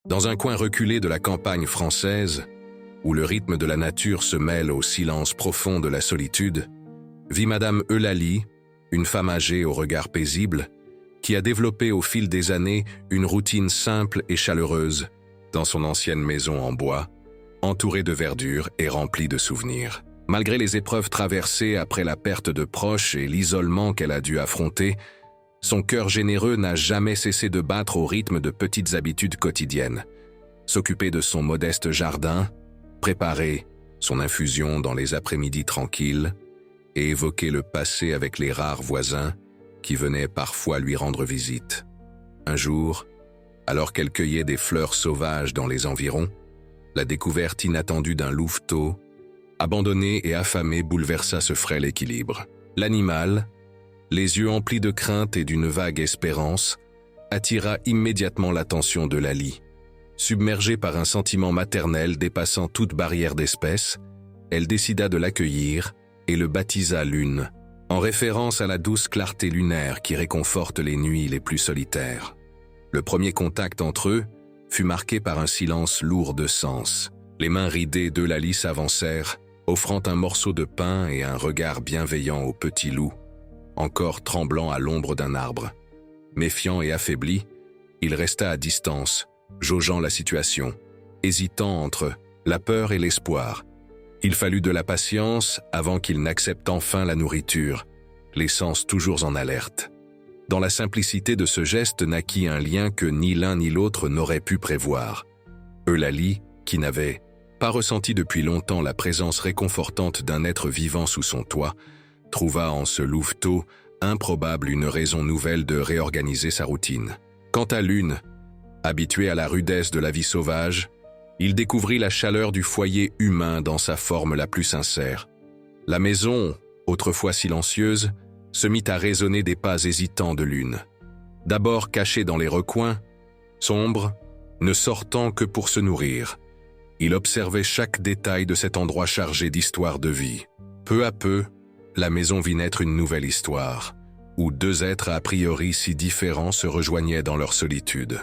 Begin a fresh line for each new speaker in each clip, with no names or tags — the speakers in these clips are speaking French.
Dans un coin reculé de la campagne française, où le rythme de la nature se mêle au silence profond de la solitude, vit Madame Eulalie, une femme âgée au regard paisible, qui a développé au fil des années une routine simple et chaleureuse dans son ancienne maison en bois, entourée de verdure et remplie de souvenirs. Malgré les épreuves traversées après la perte de proches et l'isolement qu'elle a dû affronter, son cœur généreux n'a jamais cessé de battre au rythme de petites habitudes quotidiennes. S'occuper de son modeste jardin, préparer son infusion dans les après-midi tranquilles et évoquer le passé avec les rares voisins qui venaient parfois lui rendre visite. Un jour, alors qu'elle cueillait des fleurs sauvages dans les environs, la découverte inattendue d'un louveteau, abandonné et affamé, bouleversa ce frêle équilibre. L'animal, les yeux emplis de crainte et d'une vague espérance, attira immédiatement l'attention d'Eulalie. Submergée par un sentiment maternel dépassant toute barrière d'espèce, elle décida de l'accueillir et le baptisa Lune, en référence à la douce clarté lunaire qui réconforte les nuits les plus solitaires. Le premier contact entre eux fut marqué par un silence lourd de sens. Les mains ridées d'Eulalie s'avancèrent, offrant un morceau de pain et un regard bienveillant au petit loup, encore tremblant à l'ombre d'un arbre. Méfiant et affaibli, il resta à distance, jaugeant la situation, hésitant entre la peur et l'espoir. Il fallut de la patience avant qu'il n'accepte enfin la nourriture, les sens toujours en alerte. Dans la simplicité de ce geste naquit un lien que ni l'un ni l'autre n'aurait pu prévoir. Eulalie, qui n'avait pas ressenti depuis longtemps la présence réconfortante d'un être vivant sous son toit, trouva en ce louveteau improbable une raison nouvelle de réorganiser sa routine. Quant à Lune, habitué à la rudesse de la vie sauvage, il découvrit la chaleur du foyer humain dans sa forme la plus sincère. La maison, autrefois silencieuse, se mit à résonner des pas hésitants de Lune. D'abord caché dans les recoins, sombre, ne sortant que pour se nourrir, il observait chaque détail de cet endroit chargé d'histoires de vie. Peu à peu, la maison vit naître une nouvelle histoire, où deux êtres a priori si différents se rejoignaient dans leur solitude.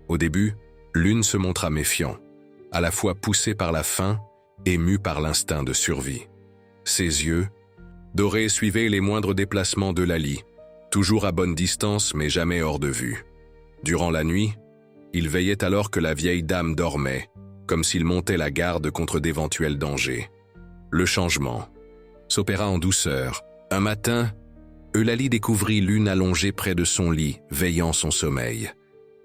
Au début, Lune se montra méfiant, à la fois poussé par la faim et mu par l'instinct de survie. Ses yeux, dorés, suivaient les moindres déplacements d'Eulalie, toujours à bonne distance mais jamais hors de vue. Durant la nuit, il veillait alors que la vieille dame dormait, comme s'il montait la garde contre d'éventuels dangers. Le changement s'opéra en douceur. Un matin, Eulalie découvrit Lune allongée près de son lit, veillant son sommeil.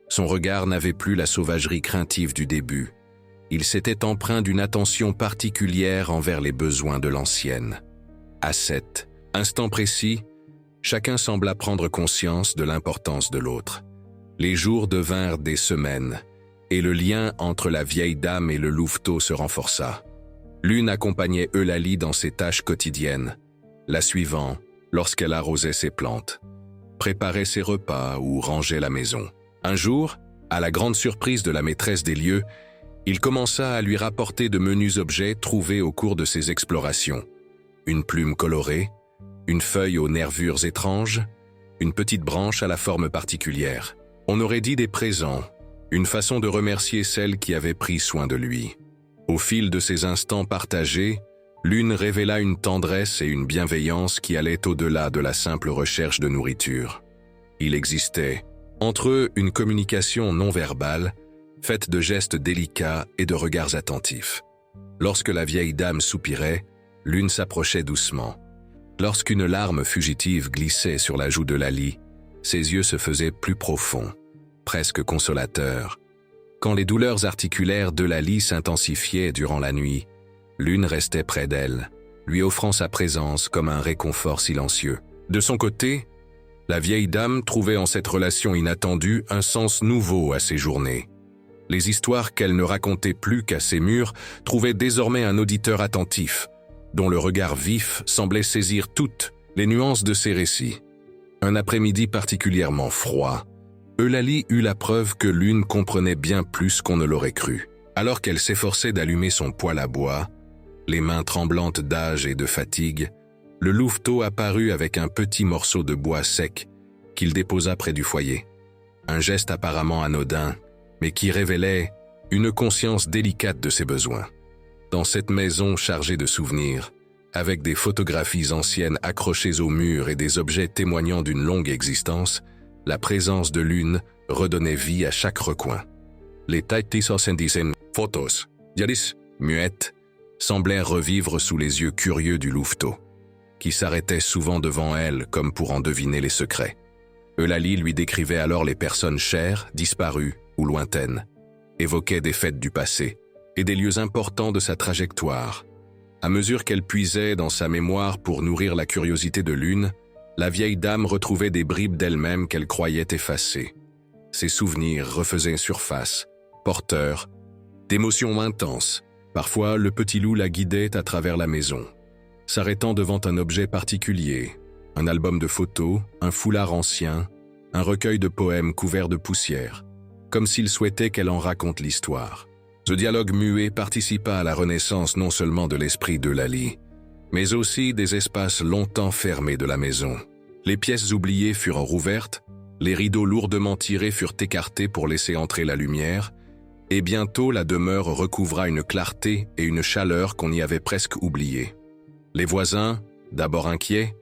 Son regard n'avait plus la sauvagerie craintive du début. Il s'était empreint d'une attention particulière envers les besoins de l'ancienne. À cet instant précis, chacun sembla prendre conscience de l'importance de l'autre. Les jours devinrent des semaines, et le lien entre la vieille dame et le louveteau se renforça. Lune accompagnait Eulalie dans ses tâches quotidiennes, la suivant lorsqu'elle arrosait ses plantes, préparait ses repas ou rangeait la maison. Un jour, à la grande surprise de la maîtresse des lieux, il commença à lui rapporter de menus objets trouvés au cours de ses explorations. Une plume colorée, une feuille aux nervures étranges, une petite branche à la forme particulière. On aurait dit des présents, une façon de remercier celle qui avait pris soin de lui. Au fil de ces instants partagés, Lune révéla une tendresse et une bienveillance qui allaient au-delà de la simple recherche de nourriture. Il existait entre eux une communication non verbale, faite de gestes délicats et de regards attentifs. Lorsque la vieille dame soupirait, Lune s'approchait doucement. Lorsqu'une larme fugitive glissait sur la joue d'Eulalie, ses yeux se faisaient plus profonds, presque consolateurs. Quand les douleurs articulaires d'Eulalie s'intensifiaient durant la nuit, Lune restait près d'elle, lui offrant sa présence comme un réconfort silencieux. De son côté, la vieille dame trouvait en cette relation inattendue un sens nouveau à ses journées. Les histoires qu'elle ne racontait plus qu'à ses murs trouvaient désormais un auditeur attentif, dont le regard vif semblait saisir toutes les nuances de ses récits. Un après-midi particulièrement froid, Eulalie eut la preuve que Lune comprenait bien plus qu'on ne l'aurait cru. Alors qu'elle s'efforçait d'allumer son poêle à bois, les mains tremblantes d'âge et de fatigue, le louveteau apparut avec un petit morceau de bois sec qu'il déposa près du foyer. Un geste apparemment anodin, mais qui révélait une conscience délicate de ses besoins. Dans cette maison chargée de souvenirs, avec des photographies anciennes accrochées au mur et des objets témoignant d'une longue existence, la présence de Lune redonnait vie à chaque recoin. Les photos, muettes, semblaient revivre sous les yeux curieux du louveteau, qui s'arrêtait souvent devant elle comme pour en deviner les secrets. Eulalie lui décrivait alors les personnes chères, disparues ou lointaines, évoquait des fêtes du passé et des lieux importants de sa trajectoire. À mesure qu'elle puisait dans sa mémoire pour nourrir la curiosité de Lune, la vieille dame retrouvait des bribes d'elle-même qu'elle croyait effacées. Ses souvenirs refaisaient surface, porteurs d'émotions intenses. Parfois, le petit loup la guidait à travers la maison, s'arrêtant devant un objet particulier, un album de photos, un foulard ancien, un recueil de poèmes couverts de poussière, comme s'il souhaitait qu'elle en raconte l'histoire. Ce dialogue muet participa à la renaissance non seulement de l'esprit d'Eulalie, mais aussi des espaces longtemps fermés de la maison. Les pièces oubliées furent rouvertes, les rideaux lourdement tirés furent écartés pour laisser entrer la lumière, et bientôt la demeure recouvra une clarté et une chaleur qu'on y avait presque oubliées. Les voisins, d'abord inquiets,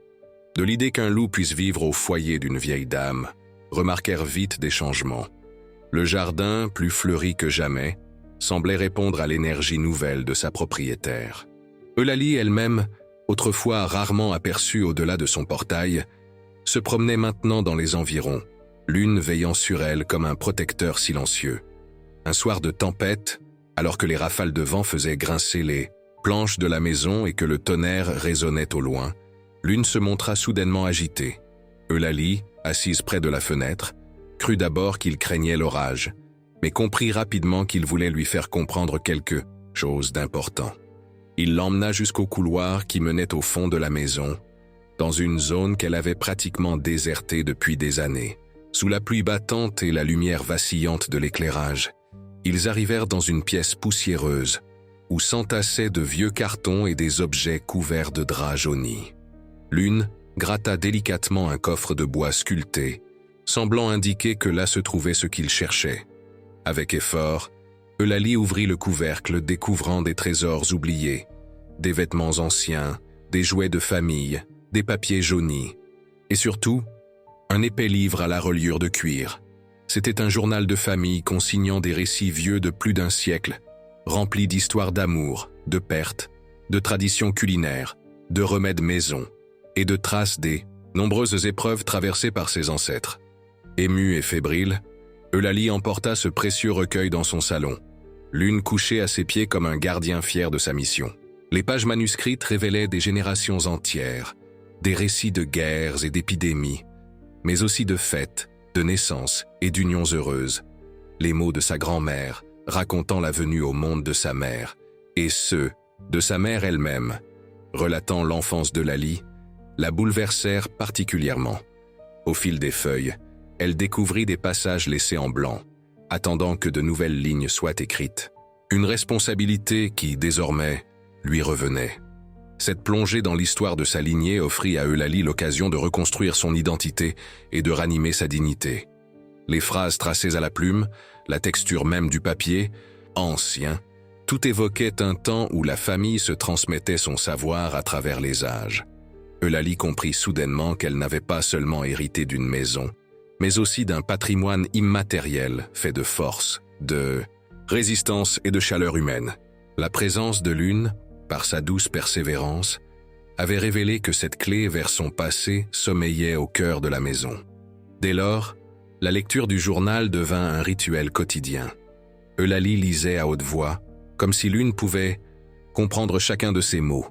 de l'idée qu'un loup puisse vivre au foyer d'une vieille dame, remarquèrent vite des changements. Le jardin, plus fleuri que jamais, semblait répondre à l'énergie nouvelle de sa propriétaire. Eulalie elle-même, autrefois rarement aperçue au-delà de son portail, se promenait maintenant dans les environs, Lune veillant sur elle comme un protecteur silencieux. Un soir de tempête, alors que les rafales de vent faisaient grincer les planches de la maison et que le tonnerre résonnait au loin, Lune se montra soudainement agitée. Eulalie, assise près de la fenêtre, crut d'abord qu'il craignait l'orage, mais comprit rapidement qu'il voulait lui faire comprendre quelque chose d'important. Il l'emmena jusqu'au couloir qui menait au fond de la maison, dans une zone qu'elle avait pratiquement désertée depuis des années. Sous la pluie battante et la lumière vacillante de l'éclairage, ils arrivèrent dans une pièce poussiéreuse, où s'entassaient de vieux cartons et des objets couverts de draps jaunis. Lune gratta délicatement un coffre de bois sculpté, semblant indiquer que là se trouvait ce qu'il cherchait. Avec effort, Eulalie ouvrit le couvercle, découvrant des trésors oubliés, des vêtements anciens, des jouets de famille, des papiers jaunis, et surtout, un épais livre à la reliure de cuir. C'était un journal de famille consignant des récits vieux de plus d'un siècle, remplis d'histoires d'amour, de pertes, de traditions culinaires, de remèdes maison, et de traces des nombreuses épreuves traversées par ses ancêtres. Émue et fébrile, Eulalie emporta ce précieux recueil dans son salon, Lune couchée à ses pieds comme un gardien fier de sa mission. Les pages manuscrites révélaient des générations entières, des récits de guerres et d'épidémies, mais aussi de fêtes, de naissances et d'unions heureuses. Les mots de sa grand-mère, racontant la venue au monde de sa mère, et ceux de sa mère elle-même, relatant l'enfance d'Eulalie, la bouleversèrent particulièrement. Au fil des feuilles, elle découvrit des passages laissés en blanc, attendant que de nouvelles lignes soient écrites. Une responsabilité qui, désormais, lui revenait. Cette plongée dans l'histoire de sa lignée offrit à Eulalie l'occasion de reconstruire son identité et de ranimer sa dignité. Les phrases tracées à la plume, la texture même du papier, ancien, tout évoquait un temps où la famille se transmettait son savoir à travers les âges. Eulalie comprit soudainement qu'elle n'avait pas seulement hérité d'une maison, mais aussi d'un patrimoine immatériel fait de force, de résistance et de chaleur humaine. La présence de Lune, par sa douce persévérance, avait révélé que cette clé vers son passé sommeillait au cœur de la maison. Dès lors, la lecture du journal devint un rituel quotidien. Eulalie lisait à haute voix, comme si Lune pouvait comprendre chacun de ses mots.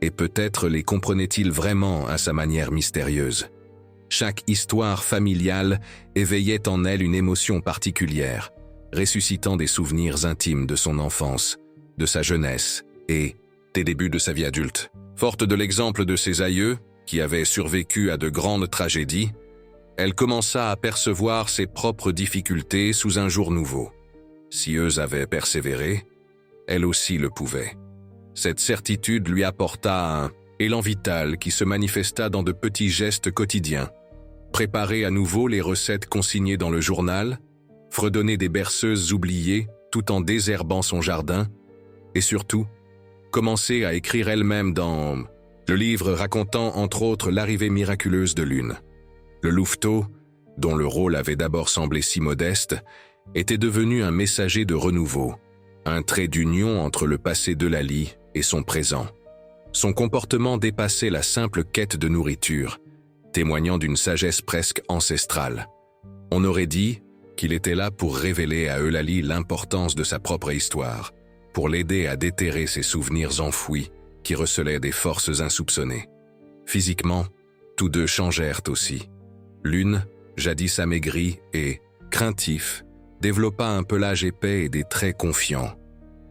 Et peut-être les comprenait-il vraiment à sa manière mystérieuse. Chaque histoire familiale éveillait en elle une émotion particulière, ressuscitant des souvenirs intimes de son enfance, de sa jeunesse et des débuts de sa vie adulte. Forte de l'exemple de ses aïeux, qui avaient survécu à de grandes tragédies, elle commença à percevoir ses propres difficultés sous un jour nouveau. Si eux avaient persévéré, elle aussi le pouvait. Cette certitude lui apporta un élan vital qui se manifesta dans de petits gestes quotidiens. Préparer à nouveau les recettes consignées dans le journal, fredonner des berceuses oubliées tout en désherbant son jardin, et surtout, commencer à écrire elle-même dans le livre racontant entre autres l'arrivée miraculeuse de Lune. Le louveteau, dont le rôle avait d'abord semblé si modeste, était devenu un messager de renouveau, un trait d'union entre le passé d'Eulalie et son présent. Son comportement dépassait la simple quête de nourriture, témoignant d'une sagesse presque ancestrale. On aurait dit qu'il était là pour révéler à Eulalie l'importance de sa propre histoire, pour l'aider à déterrer ses souvenirs enfouis qui recelaient des forces insoupçonnées. Physiquement, tous deux changèrent aussi. Lune, jadis amaigri et craintif, développa un pelage épais et des traits confiants,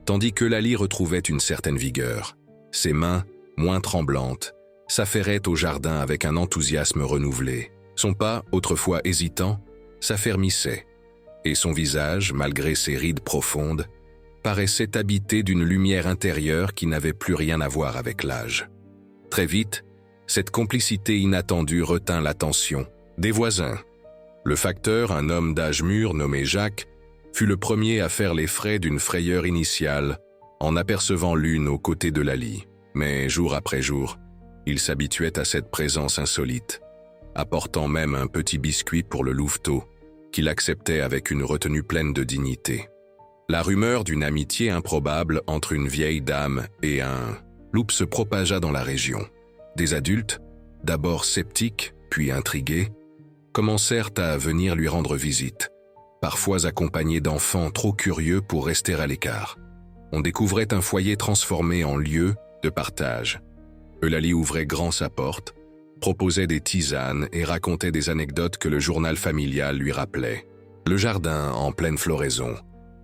tandis qu'Eulalie retrouvait une certaine vigueur. Ses mains, moins tremblantes, s'affairaient au jardin avec un enthousiasme renouvelé. Son pas, autrefois hésitant, s'affermissait, et son visage, malgré ses rides profondes, paraissait habité d'une lumière intérieure qui n'avait plus rien à voir avec l'âge. Très vite, cette complicité inattendue retint l'attention des voisins. Le facteur, un homme d'âge mûr nommé Jacques, fut le premier à faire les frais d'une frayeur initiale en apercevant Lune aux côtés d'Eulalie. Mais jour après jour, il s'habituait à cette présence insolite, apportant même un petit biscuit pour le louveteau, qu'il acceptait avec une retenue pleine de dignité. La rumeur d'une amitié improbable entre une vieille dame et un loup se propagea dans la région. Des adultes, d'abord sceptiques puis intrigués, commencèrent à venir lui rendre visite, parfois accompagnés d'enfants trop curieux pour rester à l'écart. On découvrait un foyer transformé en lieu de partage. Eulalie ouvrait grand sa porte, proposait des tisanes et racontait des anecdotes que le journal familial lui rappelait. Le jardin, en pleine floraison,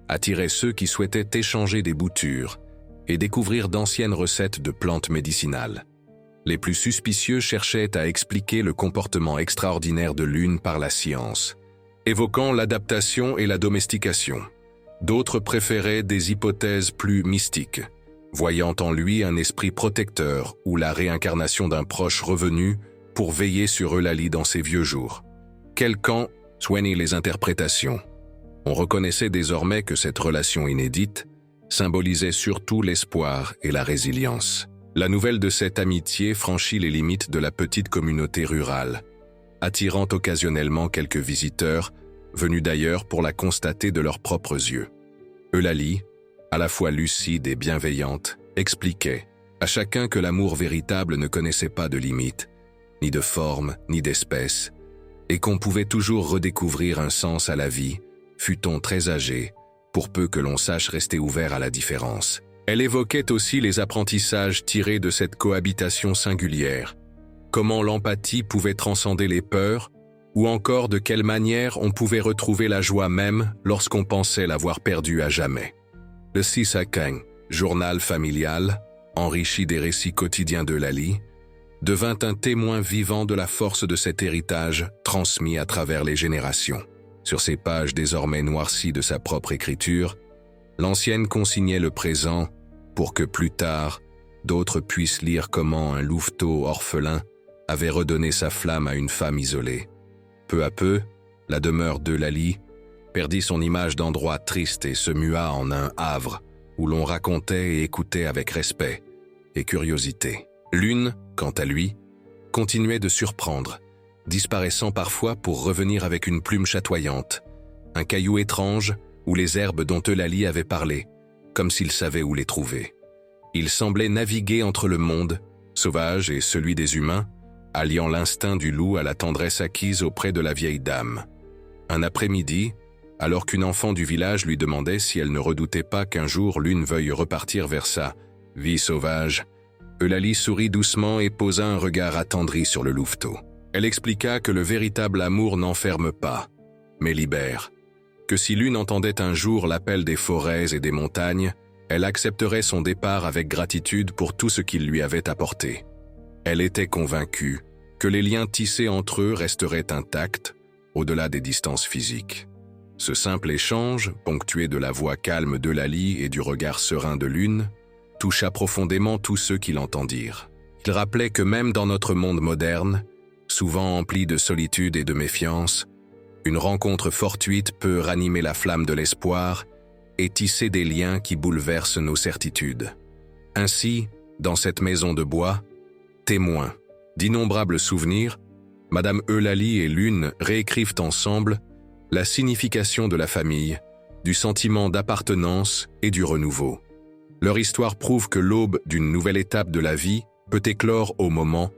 attirait ceux qui souhaitaient échanger des boutures et découvrir d'anciennes recettes de plantes médicinales. Les plus suspicieux cherchaient à expliquer le comportement extraordinaire de Lune par la science, évoquant l'adaptation et la domestication. D'autres préféraient des hypothèses plus mystiques, voyant en lui un esprit protecteur ou la réincarnation d'un proche revenu pour veiller sur Eulalie dans ses vieux jours. Quel camp soignait les interprétations. On reconnaissait désormais que cette relation inédite symbolisait surtout l'espoir et la résilience. La nouvelle de cette amitié franchit les limites de la petite communauté rurale, attirant occasionnellement quelques visiteurs, venus d'ailleurs pour la constater de leurs propres yeux. Eulalie, à la fois lucide et bienveillante, expliquait à chacun que l'amour véritable ne connaissait pas de limites, ni de forme, ni d'espèce, et qu'on pouvait toujours redécouvrir un sens à la vie, fût-on très âgé, pour peu que l'on sache rester ouvert à la différence. Elle évoquait aussi les apprentissages tirés de cette cohabitation singulière, comment l'empathie pouvait transcender les peurs, ou encore de quelle manière on pouvait retrouver la joie même lorsqu'on pensait l'avoir perdue à jamais. Le Sisakang, journal familial, enrichi des récits quotidiens d'Eulalie, devint un témoin vivant de la force de cet héritage transmis à travers les générations. Sur ces pages désormais noircies de sa propre écriture, l'ancienne consignait le présent pour que plus tard, d'autres puissent lire comment un louveteau orphelin avait redonné sa flamme à une femme isolée. Peu à peu, la demeure d'Eulalie perdit son image d'endroit triste et se mua en un havre où l'on racontait et écoutait avec respect et curiosité. Lune, quant à lui, continuait de surprendre, disparaissant parfois pour revenir avec une plume chatoyante, un caillou étrange ou les herbes dont Eulalie avait parlé, comme s'il savait où les trouver. Il semblait naviguer entre le monde, sauvage et celui des humains, alliant l'instinct du loup à la tendresse acquise auprès de la vieille dame. Un après-midi, alors qu'une enfant du village lui demandait si elle ne redoutait pas qu'un jour Lune veuille repartir vers sa vie sauvage, Eulalie sourit doucement et posa un regard attendri sur le louveteau. Elle expliqua que le véritable amour n'enferme pas, mais libère, que si Lune entendait un jour l'appel des forêts et des montagnes, elle accepterait son départ avec gratitude pour tout ce qu'il lui avait apporté. Elle était convaincue que les liens tissés entre eux resteraient intacts, au-delà des distances physiques. Ce simple échange, ponctué de la voix calme d'Eulalie et du regard serein de Lune, toucha profondément tous ceux qui l'entendirent. Il rappelait que même dans notre monde moderne, souvent empli de solitude et de méfiance, Une rencontre fortuite peut ranimer la flamme de l'espoir et tisser des liens qui bouleversent nos certitudes. Ainsi, dans cette maison de bois, témoin d'innombrables souvenirs, Madame Eulalie et Lune réécrivent ensemble la signification de la famille, du sentiment d'appartenance et du renouveau. Leur histoire prouve que l'aube d'une nouvelle étape de la vie peut éclore au moment,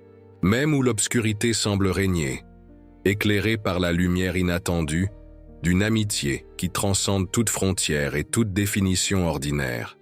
même où l'obscurité semble régner, éclairée par la lumière inattendue d'une amitié qui transcende toute frontière et toute définition ordinaire.